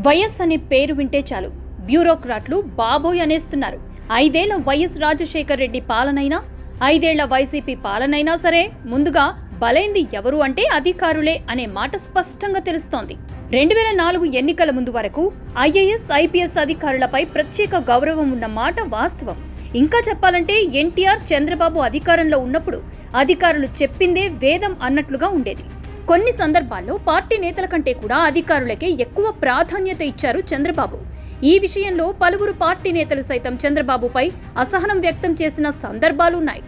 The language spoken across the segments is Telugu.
వైఎస్ అనే పేరు వింటే చాలు బ్యూరోక్రాట్లు బాబోయ్ అనేస్తున్నారు. 5 ఏళ్ల వైఎస్ రాజశేఖర్ రెడ్డి పాలనైనా 5 ఏళ్ల వైసీపీ పాలనైనా సరే ముందుగా బలైంది ఎవరు అంటే అధికారులే అనే మాట స్పష్టంగా తెలుస్తోంది. 2004 ఎన్నికల ముందు వరకు ఐఏఎస్ ఐపీఎస్ అధికారులపై ప్రత్యేక గౌరవం ఉన్న మాట వాస్తవం. ఇంకా చెప్పాలంటే ఎన్టీఆర్ చంద్రబాబు అధికారంలో ఉన్నప్పుడు అధికారులు చెప్పిందే వేదం అన్నట్లుగా ఉండేది. కొన్ని సందర్భాల్లో పార్టీ నేతల కంటే కూడా అధికారులకే ఎక్కువ ప్రాధాన్యత ఇచ్చారు చంద్రబాబు. ఈ విషయంలో పలువురు పార్టీ నేతలు సైతం చంద్రబాబుపై అసహనం వ్యక్తం చేసిన సందర్భాలున్నాయి.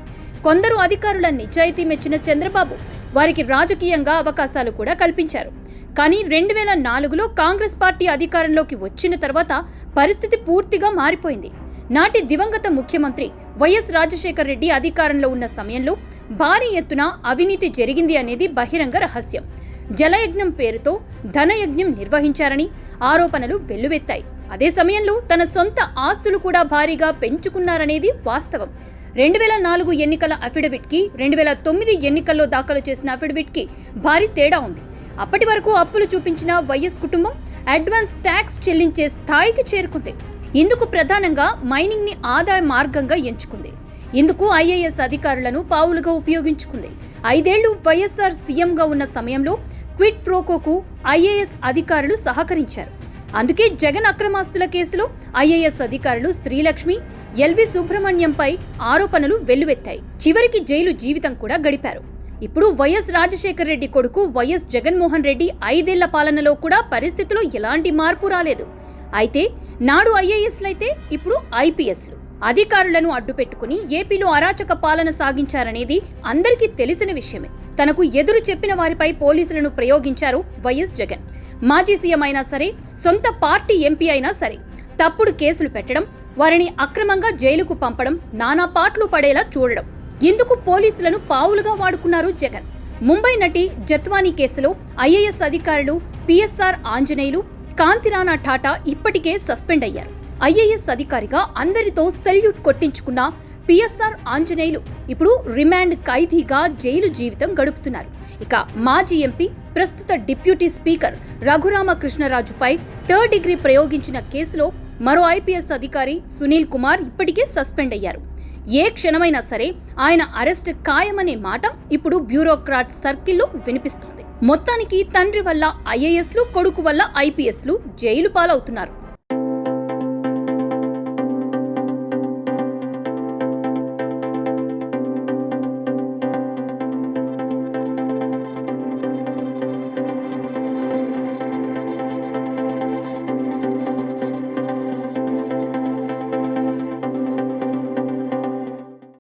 కొందరు అధికారుల నిజాయితీ మెచ్చిన చంద్రబాబు వారికి రాజకీయంగా అవకాశాలు కూడా కల్పించారు. కానీ 2004లో కాంగ్రెస్ పార్టీ అధికారంలోకి వచ్చిన తర్వాత పరిస్థితి పూర్తిగా మారిపోయింది. నాటి దివంగత ముఖ్యమంత్రి వైఎస్ రాజశేఖర్ రెడ్డి అధికారంలో ఉన్న సమయంలో భారీ ఎత్తున అవినీతి జరిగింది అనేది బహిరంగ రహస్యం. జలయజ్ఞం పేరుతో ధనయజ్ఞం నిర్వహించారని ఆరోపణలు వెల్లువెత్తాయి. అదే సమయంలో తన సొంత ఆస్తులు కూడా భారీగా పెంచుకున్నారనేది వాస్తవం. 2004 ఎన్నికల అఫిడవిట్కి 2009 ఎన్నికల్లో దాఖలు చేసిన అఫిడవిట్కి భారీ తేడా ఉంది. అప్పటి వరకు అప్పులు చూపించిన వైఎస్ కుటుంబం అడ్వాన్స్ ట్యాక్స్ చెల్లించే స్థాయికి చేరుకుంది. ఇందుకు ప్రధానంగా మైనింగ్ ని ఆదాయ మార్గంగా ఎంచుకుంది. ఇందుకు ఐఏఎస్ అధికారులను పావులుగా ఉపయోగించుకుంది. 5 ఏళ్లు వైఎస్ఆర్ సీఎంగా ఉన్న సమయంలో క్విడ్ ప్రోకోకు ఐఏఎస్ అధికారులు సహకరించారు. అందుకే జగన్ అక్రమాస్తుల కేసులో ఐఏఎస్ అధికారులు శ్రీలక్ష్మి, ఎల్వి సుబ్రహ్మణ్యంపై ఆరోపణలు వెల్లువెత్తాయి. చివరికి జైలు జీవితం కూడా గడిపారు. ఇప్పుడు వైఎస్ రాజశేఖర్ రెడ్డి కొడుకు వైఎస్ జగన్మోహన్ రెడ్డి 5 ఏళ్ల పాలనలో కూడా పరిస్థితిలో ఎలాంటి మార్పు రాలేదు. అయితే నాడు ఐఏఎస్లైతే ఇప్పుడు ఐపీఎస్లు అధికారులను అడ్డుపెట్టుకుని ఏపీలో అరాచక పాలన సాగించారనేది అందరికీ తెలిసిన విషయమే. తనకు ఎదురు చెప్పిన వారిపై పోలీసులను ప్రయోగించారు వైఎస్ జగన్. మాజీ సీఎం అయినా సరే, సొంత పార్టీ ఎంపీ అయినా సరే తప్పుడు కేసులు పెట్టడం, వారిని అక్రమంగా జైలుకు పంపడం, నానా పాట్లు పడేలా చూడడం, ఇందుకు పోలీసులను పావులుగా వాడుకున్నారు జగన్. ముంబై నటి జత్వానీ కేసులో ఐఏఎస్ అధికారులు పిఎస్ఆర్ ఆంజనేయులు, కాంతిరాణా ఠాటా ఇప్పటికే సస్పెండ్ అయ్యారు. ఐఏఎస్ అధికారిగా అందరితో సెల్యూట్ కొట్టించుకున్న పిఎస్ఆర్ ఆంజనేయులు ఇప్పుడు రిమాండ్ ఖైదీగా జైలు జీవితం గడుపుతున్నారు. ఇక మాజీ ఎంపీ, ప్రస్తుత డిప్యూటీ స్పీకర్ రఘురామకృష్ణరాజుపై 3rd డిగ్రీ ప్రయోగించిన కేసులో మరో ఐపీఎస్ అధికారి సునీల్ కుమార్ ఇప్పటికే సస్పెండ్ అయ్యారు. ఏ క్షణమైనా సరే ఆయన అరెస్ట్ ఖాయమనే మాట ఇప్పుడు బ్యూరోక్రాట్ సర్కిల్లో వినిపిస్తోంది. మొత్తానికి తండ్రి వల్ల ఐఏఎస్లు, కొడుకు వల్ల ఐపీఎస్లు జైలు పాలవుతున్నారు.